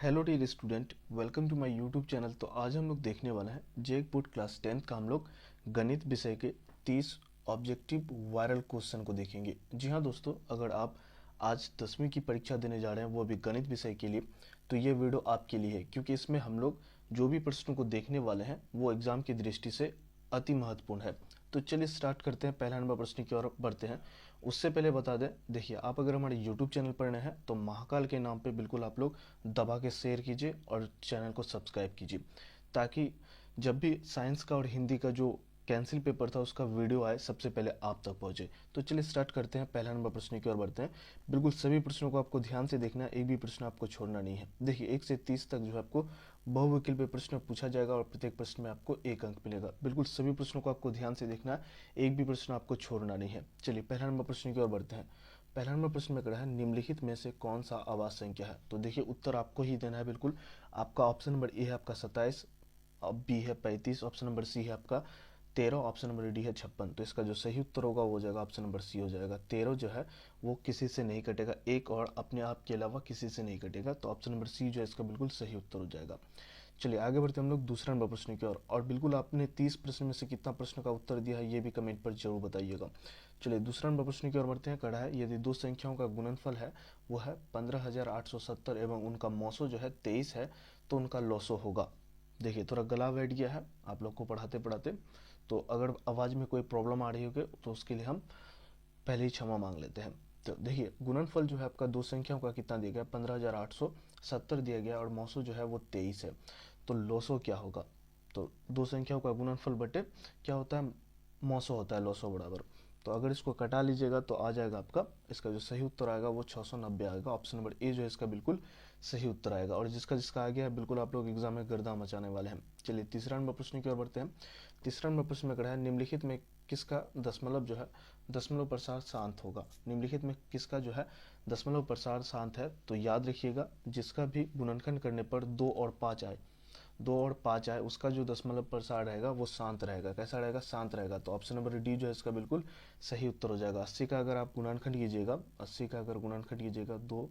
Hello dear student, welcome to my YouTube channel. तो आज हम लोग देखने वाले हैं जेक बोर्ड क्लास 10th का हम लोग गणित विषय के 30 ऑब्जेक्टिव वायरल क्वेश्चन को देखेंगे। जी हाँ दोस्तों, अगर आप आज 10वीं की परीक्षा देने जा रहे हैं, वो भी गणित विषय के लिए, तो ये वीडियो आपके लिए है, क्योंकि इसमें हम लोग जो भी प्रश्नों को देखने वाले हैं वो एग्जाम की दृष्टि से अति महत्वपूर्ण है। तो चलिए स्टार्ट करते हैं, पहला नंबर प्रश्न की ओर बढ़ते हैं। उससे पहले बता दें, देखिए आप अगर हमारे यूट्यूब चैनल पर नए हैं तो महाकाल के नाम पे बिल्कुल आप लोग दबा के शेयर कीजिए और चैनल को सब्सक्राइब कीजिए, ताकि जब भी साइंस का और हिंदी का जो कैंसिल पेपर था उसका वीडियो आए सबसे पहले आप तक पहुंचे। तो चलिए स्टार्ट करते हैं, पहला नंबर प्रश्न की ओर बढ़ते हैं। बिल्कुल सभी प्रश्नों को आपको ध्यान से देखना है, एक भी प्रश्न आपको छोड़ना नहीं है। देखिए 1 से 30 तक जो है आपको बहुविकल्प पे प्रश्न पूछा जाएगा और प्रत्येक प्रश्न में आपको 1 अंक मिलेगा। बिल्कुल सभी प्रश्नों को आपको ध्यान से देखना है, एक भी प्रश्न आपको छोड़ना नहीं है। चलिए पहला नंबर प्रश्न की ओर बढ़ते हैं। पहला नंबर प्रश्न में कहा है निम्नलिखित में से कौन सा आवाज संख्या है। तो देखिए उत्तर आपको ही देना है। बिल्कुल आपका ऑप्शन नंबर ए है आपका 27, बी है 35, ऑप्शन नंबर सी है आपका 13, ऑप्शन नंबर डी है 56। तो इसका जो सही उत्तर होगा वो हो जाएगा ऑप्शन नंबर सी हो जाएगा। 13 जो है वो किसी से नहीं कटेगा, एक और अपने आप के अलावा किसी से नहीं कटेगा, तो ऑप्शन नंबर सी जो है इसका बिल्कुल सही उत्तर हो जाएगा। चलिए आगे बढ़ते हम लोग दूसरा नंबर प्रश्न की ओर। और बिल्कुल आपने 30 प्रश्न में से कितना प्रश्न का उत्तर दिया है ये भी कमेंट पर जरूर बताइएगा। चलिए दूसरा नंबर प्रश्न की ओर बढ़ते हैं। कड़ा है, यदि दो संख्याओं का गुणनफल है वो है 15,870 एवं उनका मौसो जो है 23 है, तो उनका लॉसो होगा। देखिए थोड़ा गला बैठ गया है आप लोग को पढ़ाते पढ़ाते, तो अगर आवाज़ में कोई प्रॉब्लम आ रही होगी तो उसके लिए हम पहले ही क्षमा मांग लेते हैं। तो देखिए गुणनफल जो है आपका दो संख्याओं का कितना दिया गया, 15,870 दिया गया और मौसो जो है वो 23 है, तो लोसो क्या होगा। तो दो संख्याओं का गुणनफल बटे क्या होता है, मौसो होता है लोसो बराबर। तो अगर इसको कटा लीजिएगा तो आ जाएगा आपका, इसका जो सही उत्तर आएगा वो 690 आएगा। ऑप्शन नंबर ए जो है इसका बिल्कुल सही उत्तर आएगा। और जिसका जिसका आ गया है बिल्कुल आप लोग एग्जाम में गर्दा मचाने वाले हैं। चलिए तीसरा नंबर प्रश्न की ओर बढ़ते हैं। तीसरा नंबर प्रश्न में कहा है निम्नलिखित में किसका दशमलव जो है दशमलव प्रसार शांत होगा। निम्नलिखित में किसका जो है दशमलव प्रसार शांत है। तो याद रखिएगा, जिसका भी गुणनखंड करने पर 2 और 5 आए, 2 और 5 आए, उसका जो दशमलव प्रसार रहेगा वो शांत रहेगा। कैसा रहेगा, शांत रहेगा। तो ऑप्शन नंबर डी जो है इसका बिल्कुल सही उत्तर हो जाएगा। 80 का अगर आप गुणनखंड कीजिएगा, 80 का अगर गुणनखंड कीजिएगा 2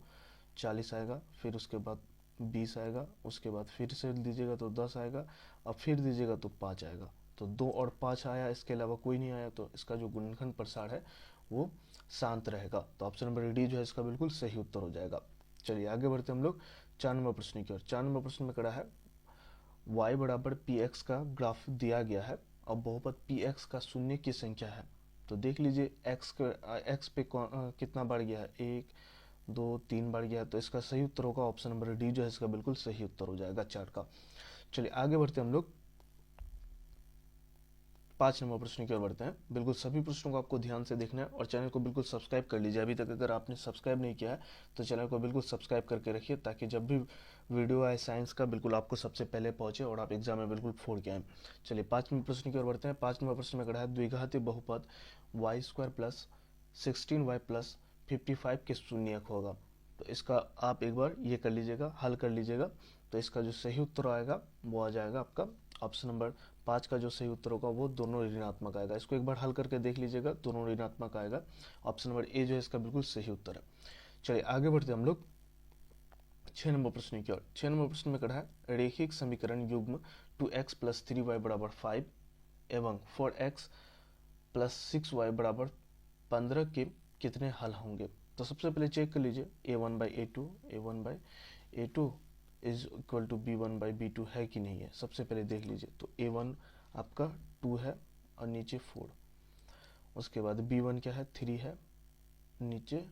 40 आएगा, फिर उसके बाद 20 आएगा, उसके बाद फिर से दीजिएगा तो 10 आएगा, अब फिर दीजिएगा तो 5 आएगा। तो 2 और 5 आया, इसके अलावा कोई नहीं आया, तो इसका जो गुणनखंड प्रसार है वो शांत रहेगा। तो ऑप्शन नंबर डी जो है इसका बिल्कुल सही उत्तर हो जाएगा। चलिए आगे बढ़ते हम लोग 4 नंबर प्रश्न की ओर। 4 नंबर प्रश्न में कड़ा है y बराबर पी एक्स का ग्राफ दिया गया है और बहुपद पी एक्स का शून्य की संख्या है। तो देख लीजिए एक्स पे कितना बढ़ गया है, 1 2 3 बढ़ गया है, तो इसका सही उत्तर होगा ऑप्शन नंबर डी जो है इसका बिल्कुल सही उत्तर हो जाएगा 4 का। चलिए आगे बढ़ते हम लोग 5 नंबर प्रश्न की ओर बढ़ते हैं। बिल्कुल सभी प्रश्नों को आपको ध्यान से देखना है और चैनल को बिल्कुल सब्सक्राइब कर लीजिए। अभी तक अगर आपने सब्सक्राइब नहीं किया है तो चैनल को बिल्कुल सब्सक्राइब करके रखिए, ताकि जब भी वीडियो आए साइंस का बिल्कुल आपको सबसे पहले पहुंचे और आप एग्जाम में बिल्कुल फोड़ के आए। चलिए 5 नंबर प्रश्न की ओर बढ़ते हैं। 5 नंबर प्रश्न में कहा है द्विघाती बहुपद Y square plus 16y plus 55 के शून्यक होगा। तो इसका आप एक बार ये कर लीजिएगा, हल कर लीजिएगा। तो इसका जो सही उत्तर आएगा वो आ जाएगा आपका ऑप्शन नंबर 5 का जो सही उत्तर होगा वो दोनों ऋणात्मक आएगा। इसको एक बार हल करके देख लीजिएगा, दोनों ऋणात्मक आएगा। ऑप्शन नंबर ए जो है इसका बिल्कुल सही उत्तर है। चलिए आगे बढ़ते हम लोग 6 नंबर प्रश्न की ओर। 6 नंबर प्रश्न में कहा है रेखिक समीकरण युग्म 2x प्लस 3y बराबर 5 एवं 4x प्लस 6y बराबर 15 के कितने हल होंगे। तो सबसे पहले चेक कर लीजिए a1/a2 is equal to b1/b2 है कि नहीं है। सबसे पहले देख लीजिए, तो a1 आपका 2 है और नीचे 4, उसके बाद b1 क्या है 3 है, नीचे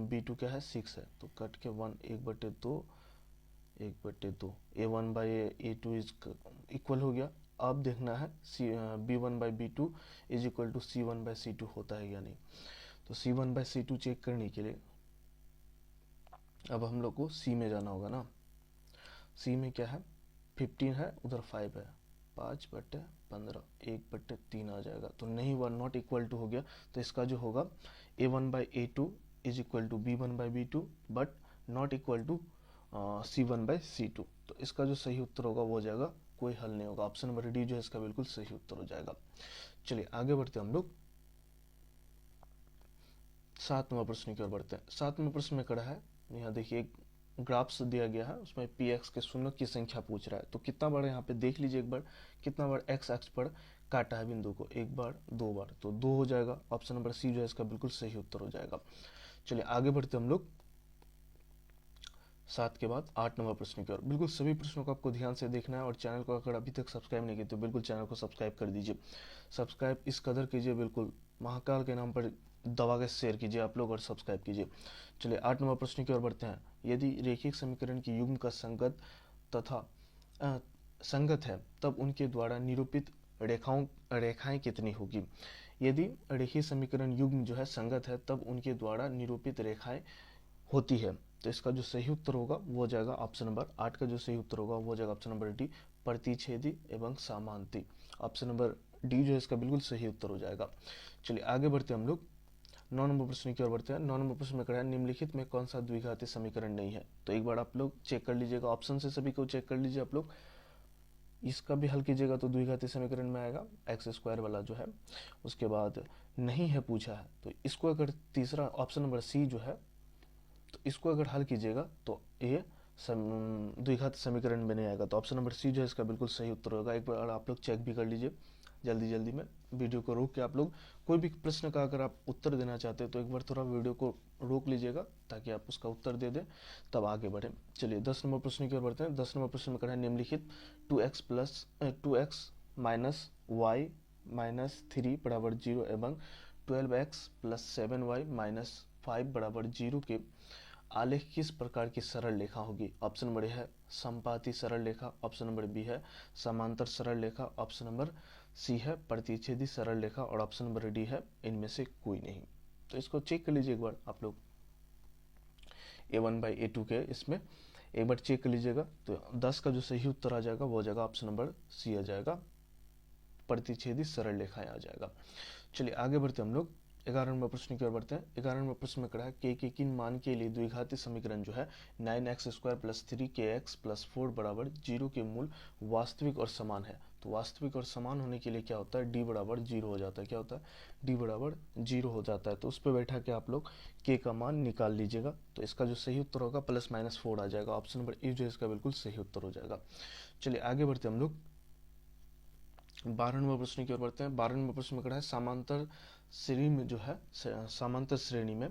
b2 क्या है 6 है, तो कट के 1 1/2 1/2 a1/a2 इज इक्वल हो गया। अब देखना है b1/b2 is equal to c1/c2 होता है या नहीं। तो c1/c2 चेक करने के लिए अब हम लोग को c में जाना होगा ना। c में क्या है 15 है, उधर 5 है, 5/15 1/3 आ जाएगा। तो नहीं हुआ, नॉट इक्वल टू हो गया। तो इसका जो होगा a1/a2 is equal to b1/b2 but not equal to c1/c2। तो इसका जो सही उत्तर होगा वो हो जाएगा, कोई हल नहीं होगा। ऑप्शन नंबर डी जो है इसका बिल्कुल सही उत्तर हो जाएगा। चलिए आगे बढ़ते हम लोग 7 नंबर प्रश्न की ओर बढ़ते हैं। 7 नंबर प्रश्न में कड़ा है, यहाँ देखिए ग्राफ्स दिया गया है, उसमें पी एक्स के शून्य की संख्या पूछ रहा है। तो कितना बार यहाँ पे देख लीजिए एक बार, कितना बार एक्स एक्स पर काटा है बिंदु को, एक बार दो बार, तो दो हो जाएगा। ऑप्शन नंबर सी जो है इसका बिल्कुल सही उत्तर हो जाएगा। चलिए आगे बढ़ते हम लोग 7 के बाद 8 नंबर प्रश्न की ओर। बिल्कुल सभी प्रश्नों को आपको ध्यान से देखना है, और चैनल को अगर अभी तक सब्सक्राइब नहीं किया तो बिल्कुल चैनल को सब्सक्राइब कर दीजिए। सब्सक्राइब इस कदर कीजिए, बिल्कुल महाकाल के नाम पर दबा के शेयर कीजिए आप लोग और सब्सक्राइब कीजिए। चलिए 8 नंबर प्रश्न की ओर बढ़ते हैं। यदि रेखिक समीकरण की युग्म का संगत तथा संगत है तब उनके द्वारा निरूपित रेखाएं कितनी होगी। यदि रेखीय समीकरण युग्म जो है संगत है तब उनके द्वारा निरूपित रेखाएं होती है, तो इसका जो सही उत्तर होगा वो हो जाएगा ऑप्शन नंबर 8 का जो सही उत्तर होगा वो हो जाएगा ऑप्शन नंबर डी, प्रतिच्छेदी एवं समांती। ऑप्शन नंबर डी जो है इसका बिल्कुल सही उत्तर हो जाएगा। चलिए आगे बढ़ते हम लोग 9 नंबर प्रश्न की ओर बढ़ते हैं। 9 नंबर प्रश्न में कहा है निम्नलिखित में कौन सा द्विघाती समीकरण नहीं है। तो एक बार आप लोग चेक कर लीजिएगा, ऑप्शन से सभी को चेक कर लीजिए आप लोग, इसका भी हल कीजिएगा तो द्विघाती समीकरण में आएगा एक्स स्क्वायर वाला जो है। उसके बाद नहीं है पूछा है, तो इसको अगर तीसरा ऑप्शन नंबर सी जो है, तो इसको अगर हल कीजिएगा तो ये द्विघात समीकरण में नहीं आएगा। तो ऑप्शन नंबर सी जो है इसका बिल्कुल सही उत्तर होगा। एक बार आप लोग चेक भी कर लीजिए जल्दी जल्दी में, वीडियो को रोक के आप लोग कोई भी प्रश्न का अगर आप उत्तर देना चाहते हैं तो एक बार थोड़ा वीडियो को रोक लीजिएगा ताकि आप उसका उत्तर दे दें, तब आगे बढ़ें। चलिए 10 नंबर प्रश्न की ओर बढ़ते हैं। 10 नंबर प्रश्न में कहा है निम्नलिखित 2x माइनस वाई माइनस 3 बराबर 0 एवं 12x प्लस 7y माइनस 5 बराबर 0 के आलेख किस प्रकार की सरल रेखा होगी। ऑप्शन नंबर ए है संपाती सरल रेखा, ऑप्शन नंबर बी है समांतर सरल रेखा, ऑप्शन नंबर सी है प्रतिच्छेदी सरल रेखा, और ऑप्शन नंबर डी है इनमें से कोई नहीं। तो इसको चेक कर लीजिए एक बार आप लोग, a1/a2 के इसमें एक बार चेक कर लीजिएगा। तो 10 का जो सही उत्तर आ जाएगा वो हो जाएगा ऑप्शन नंबर सी आ जाएगा, प्रतिच्छेदी सरल रेखाएं आ जाएगा। चलिए आगे बढ़ते हम लोग 11 नंबर प्रश्न की ओर बढ़ते हैं। 11 नंबर प्रश्न में कहा है के किन मान के लिए द्विघाती समीकरण जो है 9x² प्लस 3kx प्लस 4 बराबर 0 के मूल वास्तविक और समान है। तो वास्तविक और समान होने के लिए क्या होता है, डी बराबर 0 हो जाता है। क्या होता है, डी बराबर 0 हो जाता है। तो उस पर बैठा के आप लोग के का मान निकाल लीजिएगा। तो इसका जो सही उत्तर होगा +-4 आ जाएगा। ऑप्शन नंबर ए जो है इसका बिल्कुल सही उत्तर हो जाएगा। चलिए आगे बढ़ते हम लोग 12 नंबर प्रश्न की ओर बढ़ते हैं। 12 नंबर प्रश्न में कहा है समांतर श्रेणी में जो है समांतर श्रेणी में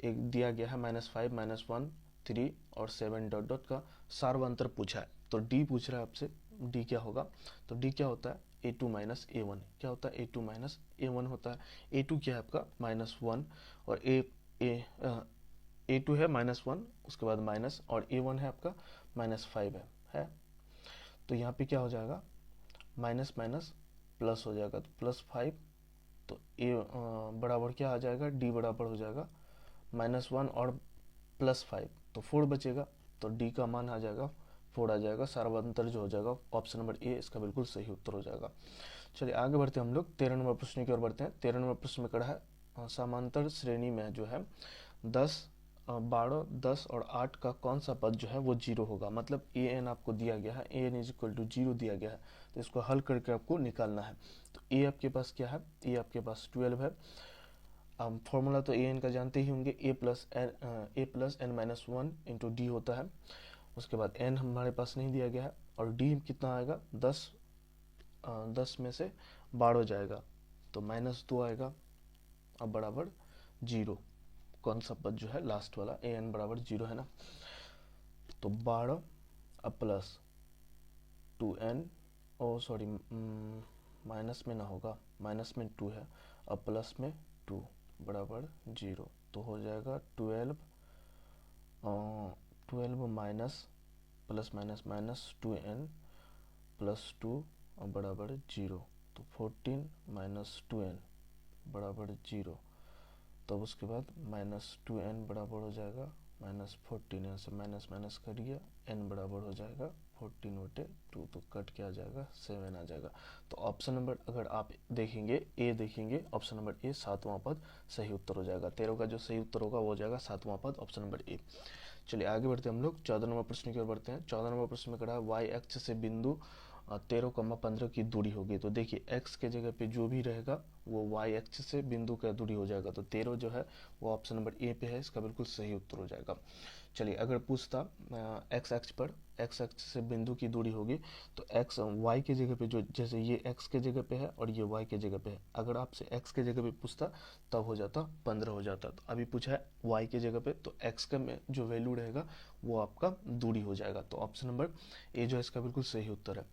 एक दिया गया है -5 -1 3 और 7 डॉट डॉट का सार्वंतर पूछा है। तो डी पूछ रहा है आपसे, डी क्या होगा। तो डी क्या होता है, a2 माइनस a1। क्या होता है, a2 माइनस a1 होता है। a2 क्या है आपका -1 और a2 है -1, उसके बाद माइनस, और a1 है आपका -5 है। तो यहाँ पे क्या हो जाएगा, माइनस माइनस प्लस हो जाएगा, तो +5। तो ए बराबर क्या आ जाएगा, डी बराबर हो जाएगा -1 और +5, तो 4 बचेगा। तो डी का मान आ जाएगा 4 आ जाएगा। सार्वंतर जो हो जाएगा ऑप्शन नंबर ए इसका बिल्कुल सही उत्तर हो जाएगा। चलिए आगे बढ़ते हम लोग 13 नंबर प्रश्न की ओर बढ़ते हैं। 13 नंबर प्रश्न में कहा है समांतर श्रेणी में जो है 10 12 10 और 8 का कौन सा पद जो है वो 0 होगा। मतलब ए एन आपको दिया गया है, A N is equal to 0 दिया गया है, तो इसको हल करके आपको निकालना है। तो ए आपके पास क्या है, ए आपके पास 12 है। फॉर्मूला तो ए एन का जानते ही होंगे, a plus n minus 1 into d होता है। उसके बाद एन हमारे पास नहीं दिया गया है, और डी कितना आएगा 10 में से 12 जाएगा तो -2 आएगा, अब बराबर 0। कौन सा पद जो है लास्ट वाला, ए एन बराबर 0 है ना। तो 12 अब प्लस 2n, ओ सॉरी माइनस में ना होगा, माइनस में 2 है, अब प्लस में 2 बराबर 0। तो हो जाएगा 12 minus plus minus minus 2n plus 2 और बराबर 0। तो 14 माइनस 2n बराबर 0। तब उसके बाद -2n बराबर हो जाएगा -14, यहाँ से माइनस माइनस करिए, n बराबर हो जाएगा 14/2, तो कट के आ जाएगा 7 आ जाएगा। तो ऑप्शन नंबर अगर आप देखेंगे ए देखेंगे, ऑप्शन नंबर ए 7वां पद सही उत्तर हो जाएगा। 13 का जो सही उत्तर होगा वो हो जाएगा 7वां पद, ऑप्शन नंबर ए। चलिए आगे बढ़ते हम लोग 14 नंबर प्रश्न की ओर बढ़ते हैं। 14 नंबर प्रश्न में कहा वाई अक्ष से बिंदु 13,15 की दूरी होगी। तो देखिए x के जगह पे जो भी रहेगा वो y अक्ष से बिंदु का दूरी हो जाएगा। तो 13 जो है वो ऑप्शन नंबर ए पे है, इसका बिल्कुल सही उत्तर हो जाएगा। चलिए अगर पूछता एक्स एक्स पर, एक्स एक्स से बिंदु की दूरी होगी तो एक्स वाई के जगह पे, जो जैसे ये एक्स के जगह पे है और ये वाई के जगह पे है, अगर आपसे एक्स के जगह पे पूछता तब हो जाता 15 हो जाता। तो अभी पूछा है वाई के जगह पे, तो एक्स का में जो वैल्यू रहेगा वो आपका दूरी हो जाएगा। तो ऑप्शन नंबर ए जो है इसका बिल्कुल सही उत्तर है।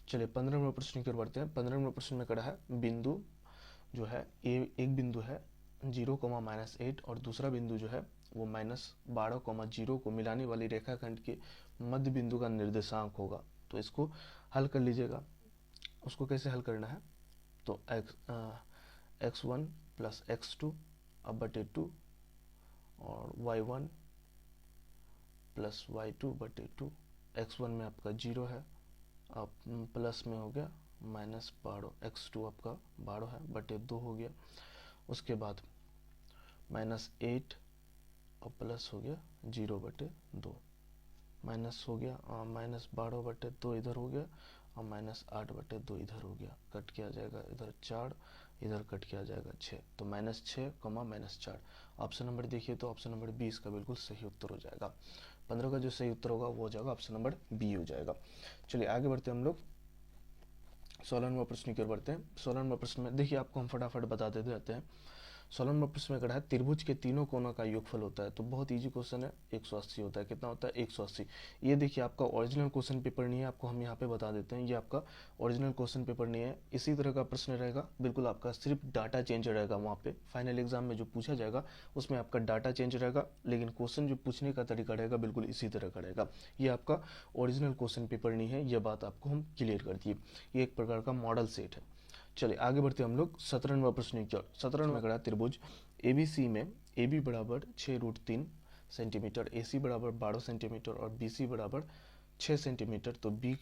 चलिए 15वें प्रश्न की ओर बढ़ते हैं। 15वें प्रश्न में कड़ा है बिंदु जो है एक बिंदु है 0,-8 और दूसरा बिंदु जो है वो -12,0 को मिलाने वाली रेखाखंड के मध्य बिंदु का निर्देशांक होगा। तो इसको हल कर लीजिएगा। उसको कैसे हल करना है, तो x1 प्लस x2 अब बटे 2 और y1 प्लस y2 बटे 2। x1 में आपका 0 है, अब प्लस में हो गया -12, x2 आपका 12 है बटे 2 हो गया। उसके बाद -8 और प्लस हो गया 0 बटे 2, माइनस हो गया -12 बटे 2 इधर हो गया और -8 बटे 2 इधर हो गया, कट किया जाएगा इधर 4, इधर कट किया जाएगा 6, तो -6, -4। ऑप्शन नंबर देखिए तो ऑप्शन नंबर 20 का बिल्कुल सही उत्तर हो जाएगा। 15 का जो सही उत्तर होगा वो हो जाएगा ऑप्शन नंबर बी हो जाएगा। चलिए आगे बढ़ते हैं हम लोग 16वें प्रश्न की ओर बढ़ते हैं। 16वें प्रश्न में देखिए आपको हम फटाफट बता देते रहते हैं। 16वें प्रश्न में कहा है त्रिभुज के तीनों कोनों का योगफल होता है। तो बहुत इजी क्वेश्चन है, 180 होता है। कितना होता है? 180। ये देखिए आपका ओरिजिनल क्वेश्चन पेपर नहीं है, आपको हम यहाँ पे बता देते हैं, ये आपका ओरिजिनल क्वेश्चन पेपर नहीं है। इसी तरह का प्रश्न रहेगा, बिल्कुल आपका सिर्फ डाटा चेंज रहेगा। वहाँ पे फाइनल एग्जाम में जो पूछा जाएगा उसमें आपका डाटा चेंज रहेगा, लेकिन क्वेश्चन जो पूछने का तरीका रहेगा बिल्कुल इसी तरह का रहेगा। ये आपका ओरिजिनल क्वेश्चन पेपर नहीं है, ये बात आपको हम क्लियर कर दिए। ये एक प्रकार का मॉडल सेट है। चलिए आगे बढ़ते हैं हम लोग 17वां प्रश्न की ओर। 17वां में कहा त्रिभुज एबीसी में AB बराबर 6√3 सेंटीमीटर, AC बराबर 12 सेंटीमीटर और BC बराबर 6 सेंटीमीटर, तो बी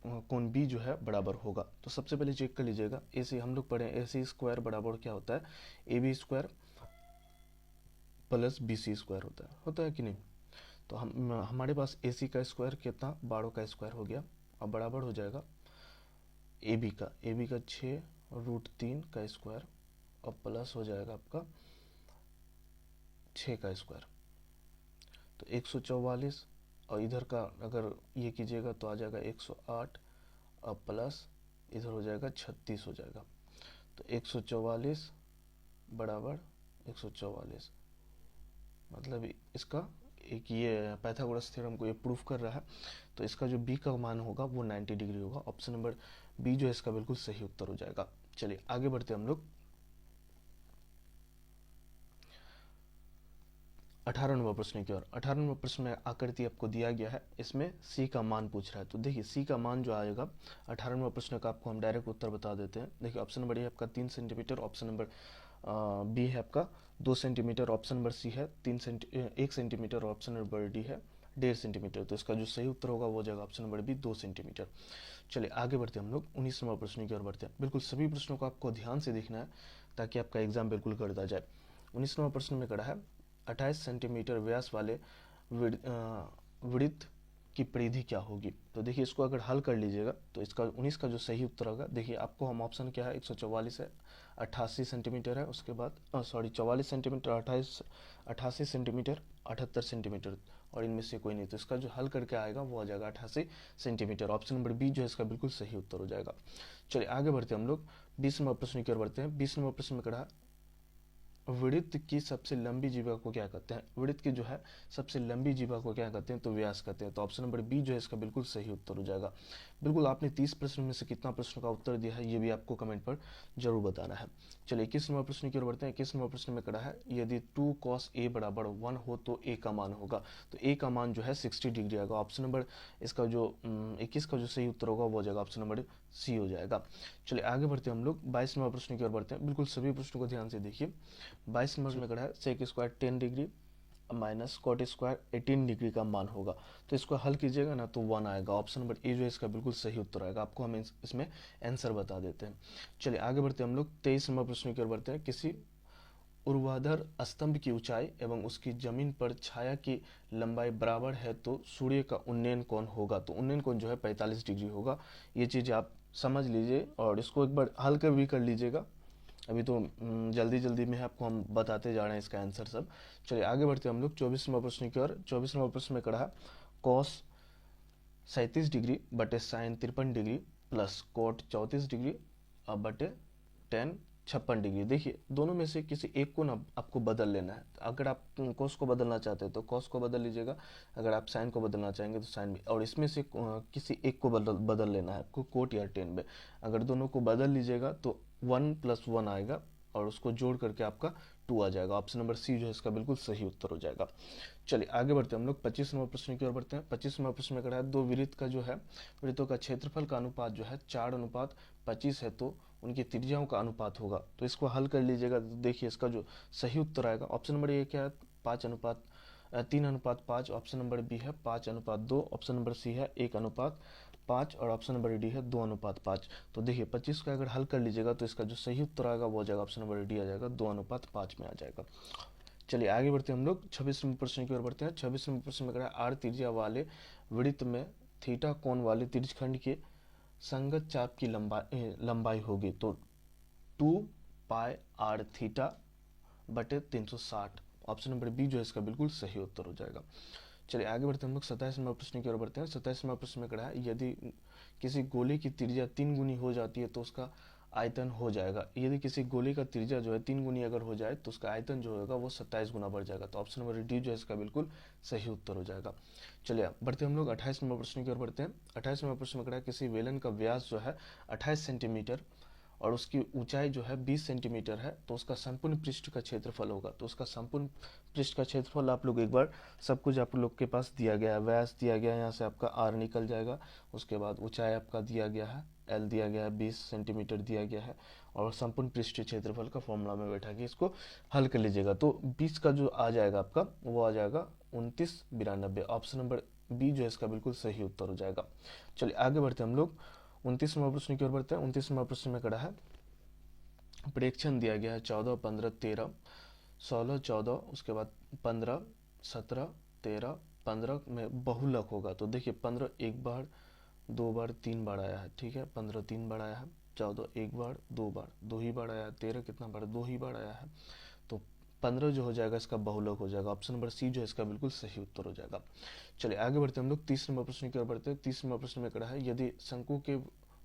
कोण बी जो है बराबर होगा। तो सबसे पहले चेक कर लीजिएगा, AC हम लोग पढ़े AC स्क्वायर बराबर क्या होता है? AB square plus BC square होता है कि नहीं? तो हमारे पास AC का स्क्वायर कितना? 12 का स्क्वायर हो गया, अब बराबर हो जाएगा AB का 6√3 का स्क्वायर और प्लस हो जाएगा आपका 6 का स्क्वायर, तो 144। और इधर का अगर ये कीजिएगा तो आ जाएगा 108 और प्लस इधर हो जाएगा 36 हो जाएगा। तो 144 बराबर 144, मतलब इसका एक ये पाइथागोरस थ्योरम को ये प्रूफ कर रहा है। तो इसका जो बी का मान होगा वो 90 डिग्री होगा। ऑप्शन नंबर बी जो है इसका बिल्कुल सही उत्तर हो जाएगा। चलिए आगे बढ़ते हैं हम लोग 18वें प्रश्न की ओर। 18वें प्रश्न में आकृति आपको दिया गया है, इसमें सी का मान पूछ रहा है। तो देखिए सी का मान जो आएगा 18वें प्रश्न का आपको हम डायरेक्ट उत्तर बता देते हैं। देखिए ऑप्शन नंबर ए आपका 3 सेंटीमीटर, ऑप्शन नंबर बी है आपका 2 सेंटीमीटर, ऑप्शन नंबर सी है 1 सेंटीमीटर, ऑप्शन नंबर डी है 1.5 सेंटीमीटर। तो इसका जो सही उत्तर होगा वो हो जाएगा ऑप्शन नंबर बी 2 सेंटीमीटर। चलिए आगे बढ़ते हैं हम लोग 19वें प्रश्न की ओर बढ़ते हैं। बिल्कुल सभी प्रश्नों को आपको ध्यान से देखना है ताकि आपका एग्जाम बिल्कुल करता जाए। 19वें प्रश्न में कड़ा है 28 सेंटीमीटर व्यास वाले वृत्त की परिधि क्या होगी? तो देखिए इसको अगर हल कर लीजिएगा तो इसका 19 का जो सही उत्तर होगा, देखिए आपको हम ऑप्शन क्या है 144 है, 88 सेंटीमीटर है, उसके बाद 44 सेंटीमीटर, 88 सेंटीमीटर, 78 सेंटीमीटर, और इनमें से कोई नहीं। तो इसका जो हल करके आएगा वो आ जाएगा 88 सेंटीमीटर। ऑप्शन नंबर बी जो है इसका बिल्कुल सही उत्तर हो जाएगा। चलिए आगे बढ़ते हैं हम लोग 20वें प्रश्न की ओर बढ़ते हैं। 20वें प्रश्न में कहा वृत्त की सबसे लंबी जीवा को क्या कहते हैं? वृत्त की जो है सबसे लंबी जीवा को क्या कहते हैं? तो व्यास कहते हैं। तो ऑप्शन नंबर बी जो है इसका बिल्कुल सही उत्तर हो जाएगा। बिल्कुल आपने 30 प्रश्न में से कितना प्रश्न का उत्तर दिया है ये भी आपको कमेंट पर जरूर बताना है। चलिए 21वें प्रश्न की ओर बढ़ते हैं। 21वें प्रश्न में कहा है यदि 2 cos a बराबर 1 हो तो a का मान होगा। तो a का मान जो है 60 डिग्री आएगा। ऑप्शन नंबर इसका जो 21 का जो सही उत्तर होगा वो हो जाएगा ऑप्शन नंबर सी हो जाएगा। चलिए आगे बढ़ते हैं हम लोग 22वें प्रश्न की ओर बढ़ते हैं। बिल्कुल सभी प्रश्नों को ध्यान से देखिए। 22 नंबर में कहा है sec square 10 degree minus cot square 18 degree का मान होगा। तो इसको हल कीजिएगा ना तो 1 आएगा। ऑप्शन नंबर ए जो है इसका बिल्कुल सही उत्तर आएगा। आपको हम इसमें आंसर बता देते हैं। चलिए आगे बढ़ते हैं हम लोग 23 नंबर प्रश्न की ओर बढ़ते हैं। किसी ऊर्ध्वाधर स्तंभ की ऊंचाई एवं उसकी जमीन पर छाया की लंबाई बराबर है तो सूर्य का उन्नयन कोण होगा। तो उन्नयन कोण जो है 45 डिग्री होगा। ये चीज़ आप समझ लीजिए और इसको एक बार हल कर भी कर लीजिएगा। अभी तो जल्दी जल्दी में आपको हम बताते जा रहे हैं इसका आंसर सब। चलिए आगे बढ़ते हैं हम लोग 24वां प्रश्न की ओर। 24वां प्रश्न में कहा कॉस 37 डिग्री बटे sine 53 degree plus cot 34 degree बटे टेन 56 डिग्री। देखिए दोनों में से किसी एक को ना आपको बदल लेना है। अगर आप कोस को बदलना चाहते हैं तो कोस को बदल लीजिएगा, अगर आप साइन को बदलना चाहेंगे तो साइन भी, और इसमें से किसी एक को बदल लेना है आपको कोट या टेन में। अगर दोनों को बदल लीजिएगा तो 1+1 आएगा और उसको जोड़ करके आपका 2 आ जाएगा। ऑप्शन नंबर सी जो है इसका बिल्कुल सही उत्तर हो जाएगा। चलिए आगे बढ़ते हैं हम लोग 25वां प्रश्न की ओर बढ़ते हैं। 25वां प्रश्न में कहा है दो वृत्त का जो है वृत्तों का क्षेत्रफल का अनुपात जो है 4:25 है, तो उनकी त्रिज्याओं का अनुपात होगा। तो इसको हल कर लीजिएगा। तो देखिए इसका जो सही उत्तर आएगा, ऑप्शन नंबर ए क्या है 3:5, ऑप्शन नंबर बी है 5:2, ऑप्शन नंबर सी है 1:5 और ऑप्शन नंबर डी है 2:5। तो देखिए 25 का अगर हल कर लीजिएगा तो इसका जो सही उत्तर आएगा वो हो जाएगा ऑप्शन नंबर डी आ जाएगा 2:5 में आ जाएगा। चलिए आगे बढ़ते हैं हम लोग 26वें प्रश्न की ओर बढ़ते हैं। 26वें प्रश्न में कह रहा है आर त्रिज्या वाले वृत्त में थीटा कोण वाले त्रिज्यखंड के संगत चाप की लंबाई होगी, तो 2πr थीटा बटे 360। ऑप्शन नंबर बी जो है इसका बिल्कुल सही उत्तर हो जाएगा। चलिए आगे बढ़ते हैं हम लोग 27वें प्रश्न की ओर बढ़ते हैं। 27वें प्रश्न में कहा है यदि किसी गोले की त्रिज्या 3 गुनी हो जाती है तो उसका आयतन हो जाएगा। यदि किसी गोले का त्रिज्या जो है 3 गुनी अगर हो जाए तो उसका आयतन जो होगा वो 27 गुना बढ़ जाएगा। तो ऑप्शन नंबर डी जो है इसका बिल्कुल सही उत्तर हो जाएगा। चलिए बढ़ते हम लोग 28वें प्रश्न की ओर बढ़ते हैं। 28वें प्रश्न में कहा है किसी बेलन का व्यास जो है 28 सेंटीमीटर और उसकी ऊंचाई जो है 20 सेंटीमीटर है, तो उसका संपूर्ण पृष्ठ का क्षेत्रफल होगा। तो उसका संपूर्ण पृष्ठ का क्षेत्रफल आप लोग एक बार सब कुछ आप लोग के पास दिया गया है, व्यास दिया गया है, यहाँ से आपका आर निकल जाएगा। उसके बाद ऊंचाई आपका दिया गया है एल दिया गया है, 20 सेंटीमीटर दिया गया है और संपूर्ण पृष्ठ क्षेत्रफल का फॉर्मूला में बैठा के इसको हल कर लीजिएगा। तो 20 का जो आ जाएगा आपका वो आ जाएगा 2992। ऑप्शन नंबर बी जो है इसका बिल्कुल सही उत्तर हो जाएगा। चलिए आगे बढ़ते हैं हम लोग 29वां प्रश्न की ओर बढ़ते हैं। 29वां प्रश्न में कहा है प्रेक्षण दिया गया है 14, 15, 13, 16, 14, उसके बाद 15, 17, 13, 15 में बहुलक होगा। तो देखिए 15 एक बार, 2 बार, 3 बार आया है, ठीक है, 15 3 बार आया है, 14 एक बार, 2 बार, 2 ही बार आया है, 13 कितना बार, 2 ही बार आया है, तो 15 जो हो जाएगा इसका बहुलक हो जाएगा। ऑप्शन नंबर सी जो है इसका बिल्कुल सही उत्तर हो जाएगा। चलिए आगे बढ़ते हैं हम लोग 30 नंबर प्रश्न की ओर बढ़ते हैं। 30 नंबर प्रश्न में कहा है यदि शंकु के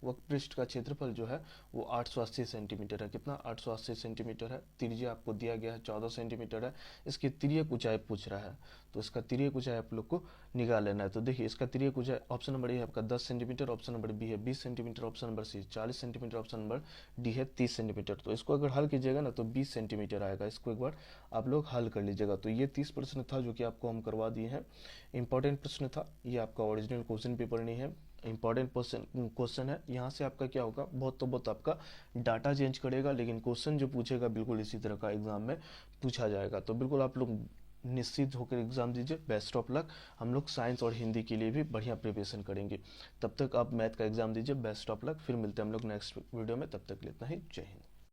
वक्रपृष्ठ का क्षेत्रफल जो है वो 880 सेंटीमीटर है। कितना 880 सेंटीमीटर है। त्रिज्या आपको दिया गया है 14 सेंटीमीटर है। इसकी तिर्यक ऊंचाई पूछ रहा है, तो इसका तिर्यक ऊंचाई आप लोग को निकाल लेना है। तो देखिए इसका तिर्यक ऊंचाई ऑप्शन नंबर ए है आपका 10 सेंटीमीटर, ऑप्शन नंबर बी है 20 centimetre, option number c 40 centimetre, option number d है 30 सेंटीमीटर। तो इसको अगर हल कीजिएगा ना तो 20 सेंटीमीटर आएगा। इसको एक बार आप लोग हल कर लीजिएगा। तो ये 30 प्रश्न था जो कि आपको हम करवा दिए हैं। इंपॉर्टेंट प्रश्न था, ये आपका ओरिजिनल क्वेश्चन पेपर नहीं है, इंपॉर्टेंट क्वेश्चन है। यहाँ से आपका क्या होगा, बहुत तो बहुत आपका डाटा चेंज करेगा, लेकिन क्वेश्चन जो पूछेगा बिल्कुल इसी तरह का एग्जाम में पूछा जाएगा। तो बिल्कुल आप लोग निश्चित होकर एग्जाम दीजिए। Best of luck. हम लोग साइंस और हिंदी के लिए भी बढ़िया प्रिपरेशन करेंगे। तब तक आप मैथ का एग्जाम दीजिए। Best of luck. फिर मिलते हैं हम लोग नेक्स्ट वीडियो में। तब तक के लिए इतना ही। जय हिंद।